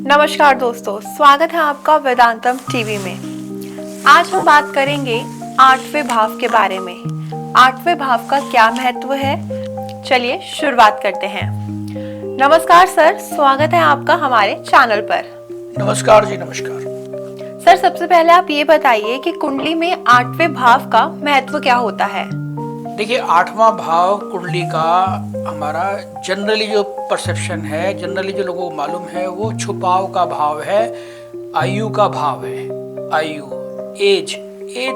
नमस्कार दोस्तों, स्वागत है आपका वेदांतम टीवी में। आज हम बात करेंगे आठवें भाव के बारे में। आठवें भाव का क्या महत्व है, चलिए शुरुआत करते हैं। नमस्कार सर, स्वागत है आपका हमारे चैनल पर। नमस्कार जी, नमस्कार। सर, सबसे पहले आप ये बताइए कि कुंडली में आठवें भाव का महत्व क्या होता है। देखिए, आठवां भाव कुंडली का हमारा जनरली जो परसेप्शन है, जनरली जो लोगों को मालूम है, वो छुपाव का भाव है, आयु का भाव है। आयु, एज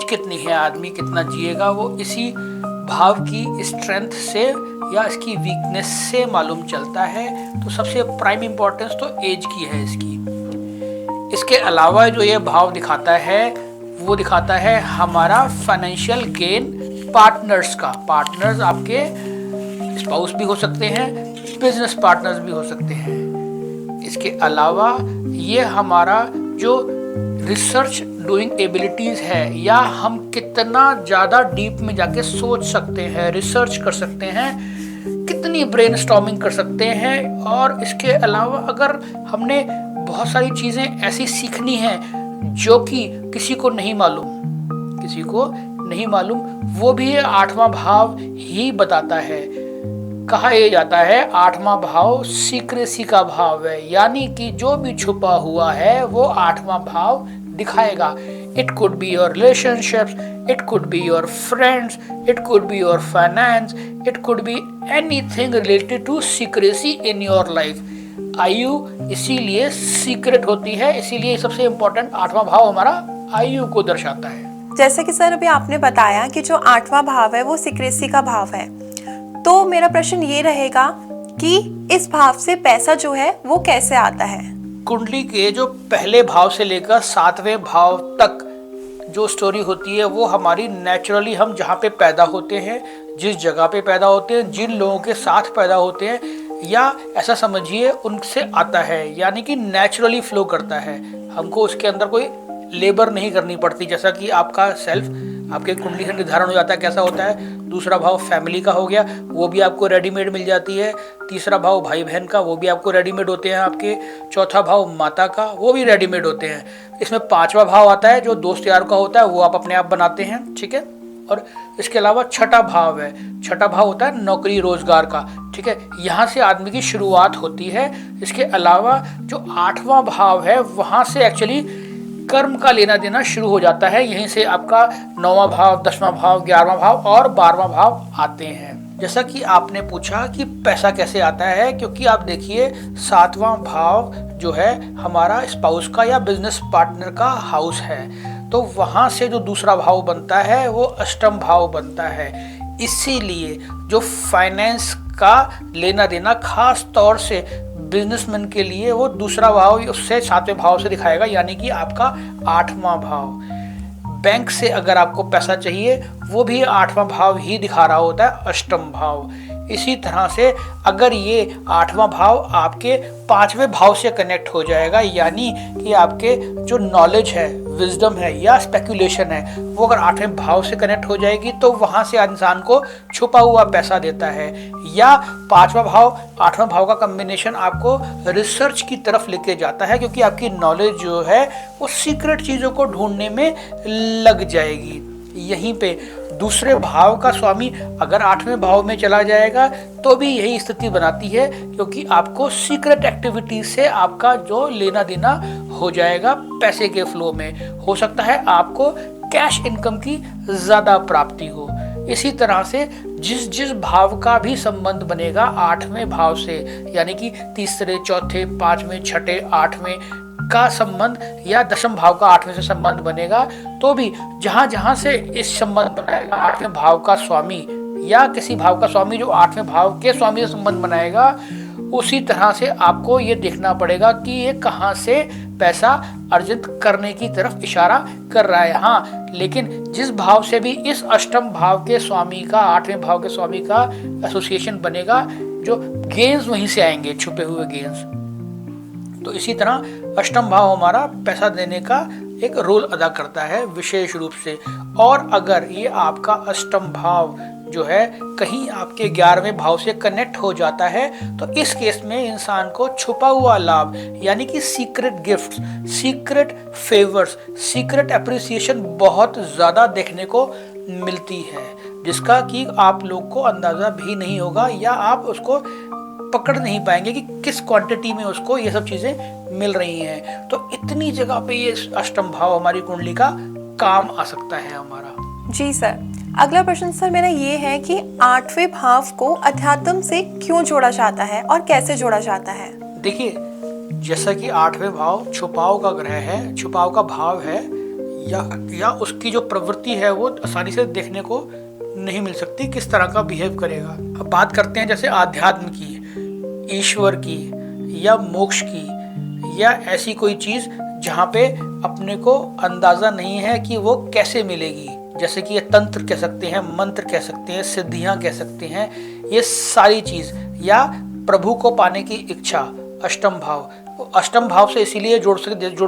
कितनी है, आदमी कितना जिएगा, वो इसी भाव की स्ट्रेंथ से या इसकी वीकनेस से मालूम चलता है। तो सबसे प्राइम इम्पोर्टेंस तो एज की है इसकी। इसके अलावा जो ये भाव दिखाता है वो दिखाता है हमारा फाइनेंशियल गेन, पार्टनर्स का। पार्टनर्स आपके स्पाउस भी हो सकते हैं, बिजनेस पार्टनर्स भी हो सकते हैं। इसके अलावा ये हमारा जो रिसर्च डूइंग एबिलिटीज है, या हम कितना ज़्यादा डीप में जाके सोच सकते हैं, रिसर्च कर सकते हैं, कितनी ब्रेनस्टॉर्मिंग कर सकते हैं। और इसके अलावा अगर हमने बहुत सारी चीज़ें ऐसी सीखनी हैं जो कि किसी को नहीं मालूम, वो भी आठवां भाव ही बताता है। कहा यह जाता है आठवां भाव सीक्रेसी का भाव है, यानी कि जो भी छुपा हुआ है वो आठवां भाव दिखाएगा। It could be your relationships, it could be your friends, it could be your finance, it could be anything related to secrecy in your life. आयु इसीलिए सीक्रेट होती है, इसीलिए सबसे इंपॉर्टेंट आठवां भाव हमारा आयु को दर्शाता है। जैसे कि सर अभी आपने बताया कि जो आठवां भाव है वो सीक्रेसी का भाव है, तो मेरा प्रश्न ये रहेगा कि इस भाव से पैसा जो है वो कैसे आता है। कुंडली के जो पहले भाव से लेकर सातवें भाव तक जो स्टोरी होती है वो हमारी नेचुरली, हम जहाँ पे पैदा होते हैं, जिस जगह पे पैदा होते हैं, जिन लोगों के साथ पैदा होते हैं, या ऐसा समझिए उनसे आता है, यानी कि नेचुरली फ्लो करता है। हमको उसके अंदर कोई लेबर नहीं करनी पड़ती। जैसा कि आपका सेल्फ आपके कुंडली से निर्धारण हो जाता है कैसा होता है। दूसरा भाव फैमिली का हो गया, वो भी आपको रेडीमेड मिल जाती है। तीसरा भाव भाई बहन का, वो भी आपको रेडीमेड होते हैं आपके। चौथा भाव माता का, वो भी रेडीमेड होते हैं। इसमें पांचवा भाव आता है जो दोस्त यार का होता है, वो आप अपने आप बनाते हैं, ठीक है। और इसके अलावा छठा भाव है, छठा भाव होता है नौकरी रोजगार का, ठीक है। यहाँ से आदमी की शुरुआत होती है। इसके अलावा जो आठवां भाव है वहाँ से एक्चुअली कर्म का लेना देना शुरू हो जाता है। यहीं से आपका 9वां भाव, 10वां भाव, 11वां भाव और 12वां भाव आते हैं। जैसा कि आपने पूछा कि पैसा कैसे आता है, क्योंकि आप देखिए 7वां भाव जो है हमारा स्पाउस का या बिजनेस पार्टनर का हाउस है, तो वहाँ से जो दूसरा भाव बनता है वो अष्टम भाव बनता है। इसीलिए जो फाइनेंस का लेना देना खास तौर से बिजनेसमैन के लिए वो दूसरा भाव उससे 7वें भाव से दिखाएगा, यानी कि आपका 8वां भाव। बैंक से अगर आपको पैसा चाहिए वो भी 8वां भाव ही दिखा रहा होता है, अष्टम भाव। इसी तरह से अगर ये 8वां भाव आपके 5वें भाव से कनेक्ट हो जाएगा, यानी कि आपके जो नॉलेज है, विजडम है या स्पेकुलेशन है, वो अगर 8वें भाव से कनेक्ट हो जाएगी तो वहाँ से इंसान को छुपा हुआ पैसा देता है। या 5वां भाव 8वां भाव का कम्बिनेशन आपको रिसर्च की तरफ लेके जाता है, क्योंकि आपकी नॉलेज जो है वो सीक्रेट चीज़ों को ढूंढने में लग जाएगी। यहीं पे दूसरे भाव का स्वामी अगर 8वें भाव में चला जाएगा तो भी यही स्थिति बनाती है, क्योंकि आपको सीक्रेट एक्टिविटी से आपका जो लेना देना हो जाएगा पैसे के फ्लो में। हो सकता है आपको कैश इनकम की ज़्यादा प्राप्ति हो। इसी तरह से जिस जिस भाव का भी संबंध बनेगा 8वें भाव से, यानी कि तीसरे, चौथे, 5वें, छठे, 8वें का संबंध या 10वें भाव का 8वें से संबंध बनेगा, तो भी जहाँ जहाँ से इस संबंध बनाएगा 8वें भाव का स्वामी या किसी भाव का स्वामी जो 8वें भाव के स्वामी से संबंध बनाएगा, उसी तरह से आपको ये देखना पड़ेगा कि ये कहाँ से पैसा अर्जित करने की तरफ इशारा कर रहा है। हाँ, लेकिन जिस भाव से भी इस अष्टम भाव के स्वामी का 8वें भाव के स्वामी का एसोसिएशन बनेगा, जो गेन्स वहीं से आएंगे, छुपे हुए गेन्स। तो इसी तरह अष्टम भाव हमारा पैसा देने का एक रोल अदा करता है विशेष रूप से। और अगर ये आपका अष्टम भाव जो है कहीं आपके 11वें भाव से कनेक्ट हो जाता है, तो इस केस में इंसान को छुपा हुआ लाभ यानी कि secret gifts, secret favours, secret appreciation बहुत ज़्यादा देखने को मिलती है, जिसका कि आप लोग को अंदाज़ा भी नहीं होगा या आप उसको पकड़ नहीं पाएंगे कि किस क्वांटिटी में उसको ये सब चीज़ें मिल रही हैं। तो इतनी जगह पे ये अष्टम भाव हमारी कुंडली का काम आ सकता है हमारा। जी सर, अगला प्रश्न सर मेरा ये है कि 8वें भाव को अध्यात्म से क्यों जोड़ा जाता है और कैसे जोड़ा जाता है? देखिए, जैसा कि 8वें भाव छुपाव का ग्रह है, छुपाव का भाव है, या उसकी जो प्रवृत्ति है वो आसानी से देखने को नहीं मिल सकती, किस तरह का बिहेव करेगा। अब बात करते हैं जैसे आध्यात्म की, ईश्वर की, या मोक्ष की, या ऐसी कोई चीज़ जहाँ पे अपने को अंदाज़ा नहीं है कि वो कैसे मिलेगी, जैसे कि ये तंत्र कह सकते हैं, मंत्र कह सकते हैं, सिद्धियाँ कह सकते हैं, ये सारी चीज़, या प्रभु को पाने की इच्छा, अष्टम भाव। अष्टम भाव से इसीलिए जुड़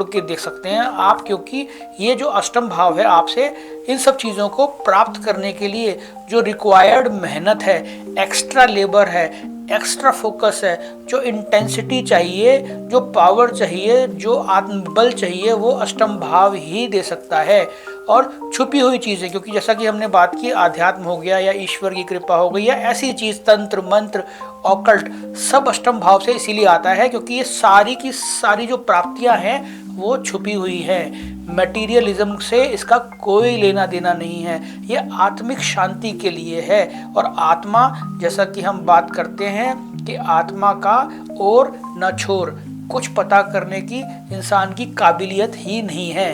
के देख सकते हैं आप, क्योंकि ये जो अष्टम भाव है आपसे इन सब चीज़ों को प्राप्त करने के लिए जो रिक्वायर्ड मेहनत है, एक्स्ट्रा लेबर है, एक्स्ट्रा फोकस है, जो इंटेंसिटी चाहिए, जो पावर चाहिए, जो आत्मबल चाहिए, वो अष्टम भाव ही दे सकता है। और छुपी हुई चीज़ें, क्योंकि जैसा कि हमने बात की, आध्यात्म हो गया या ईश्वर की कृपा हो गई या ऐसी चीज़, तंत्र मंत्र ऑकल्ट, सब अष्टम भाव से इसीलिए आता है क्योंकि ये सारी की सारी जो प्राप्तियां हैं वो छुपी हुई है। मटीरियलिज्म से इसका कोई लेना देना नहीं है, ये आत्मिक शांति के लिए है। और आत्मा, जैसा कि हम बात करते हैं कि आत्मा का और न छोर, कुछ पता करने की इंसान की काबिलियत ही नहीं है।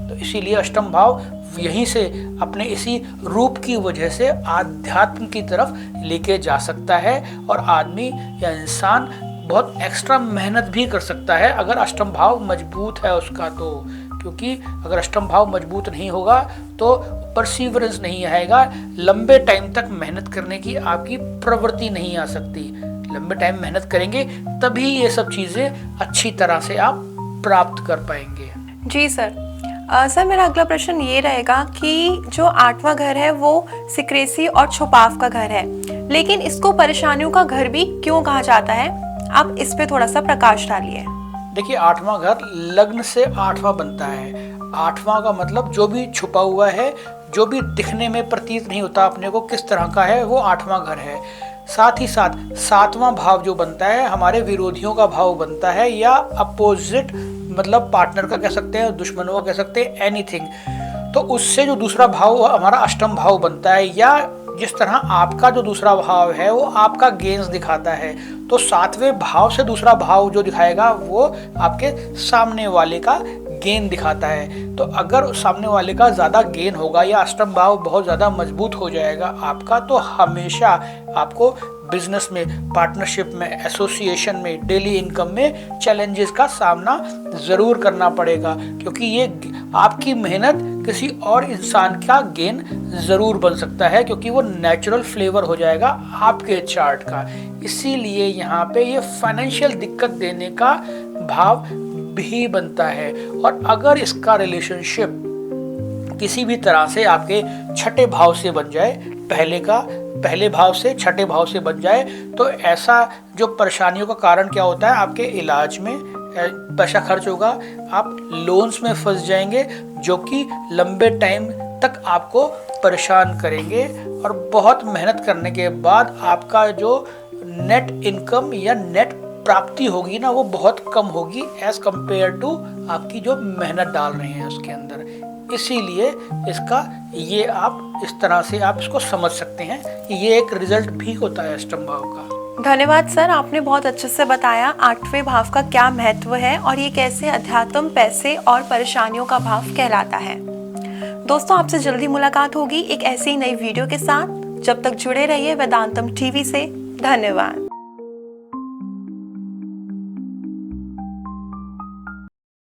तो इसीलिए अष्टम भाव यहीं से अपने इसी रूप की वजह से आध्यात्म की तरफ लेके जा सकता है, और आदमी या इंसान बहुत एक्स्ट्रा मेहनत भी कर सकता है अगर अष्टम भाव मजबूत है उसका। तो क्योंकि अगर अष्टम भाव मजबूत नहीं होगा तो परसीवरेंस नहीं आएगा, लंबे टाइम तक मेहनत करने की आपकी प्रवृत्ति नहीं आ सकती। लंबे टाइम मेहनत करेंगे तभी ये सब चीज़ें अच्छी तरह से आप प्राप्त कर पाएंगे। जी सर। सर मेरा अगला प्रश्न ये रहेगा कि जो 8वां घर है वो सिक्रेसी और छुपाव का घर है, लेकिन इसको परेशानियों का घर भी क्यों कहा जाता है? आप इस पे थोड़ा सा प्रकाश डालिए। देखिए, 8वां घर लग्न से 8वां बनता है। 8वां का मतलब जो भी छुपा हुआ है, जो भी दिखने में प्रतीत नहीं होता अपने को किस तरह का है, वो 8वां घर है। साथ ही साथ 7वां भाव जो बनता है हमारे विरोधियों का भाव बनता है, या अपोजिट मतलब पार्टनर का कह सकते हैं, दुश्मनों का कह सकते हैं, एनीथिंग। तो उससे जो दूसरा भाव हमारा अष्टम भाव बनता है, या जिस तरह आपका जो दूसरा भाव है वो आपका गेन्स दिखाता है, तो 7वें भाव से दूसरा भाव जो दिखाएगा वो आपके सामने वाले का गेन दिखाता है। तो अगर सामने वाले का ज़्यादा गेन होगा या अष्टम भाव बहुत ज़्यादा मजबूत हो जाएगा आपका, तो हमेशा आपको बिजनेस में, पार्टनरशिप में, एसोसिएशन में, डेली इनकम में चैलेंजेस का सामना ज़रूर करना पड़ेगा, क्योंकि ये आपकी मेहनत किसी और इंसान का गेन ज़रूर बन सकता है, क्योंकि वो नेचुरल फ्लेवर हो जाएगा आपके चार्ट का। इसीलिए यहाँ पे ये फाइनेंशियल दिक्कत देने का भाव भी बनता है। और अगर इसका रिलेशनशिप किसी भी तरह से आपके छठे भाव से बन जाए, पहले भाव से छठे भाव से बन जाए, तो ऐसा जो परेशानियों का कारण क्या होता है, आपके इलाज में पैसा खर्च होगा, आप लोन्स में फंस जाएंगे जो कि लंबे टाइम तक आपको परेशान करेंगे, और बहुत मेहनत करने के बाद आपका जो नेट इनकम या नेट प्राप्ति होगी ना, वो बहुत कम होगी एज कंपेयर टू आपकी जो मेहनत डाल रहे हैं उसके अंदर। इसीलिए इसका ये आप इस तरह से आप इसको समझ सकते हैं कि ये एक रिजल्ट भी होता है अष्टम भाव का। धन्यवाद सर, आपने बहुत अच्छे से बताया 8वें भाव का क्या महत्व है और ये कैसे अध्यात्म, पैसे और परेशानियों का भाव कहलाता है। दोस्तों, आपसे जल्दी मुलाकात होगी एक ऐसी नई वीडियो के साथ। जब तक जुड़े रहिए वेदांतम टीवी से। धन्यवाद।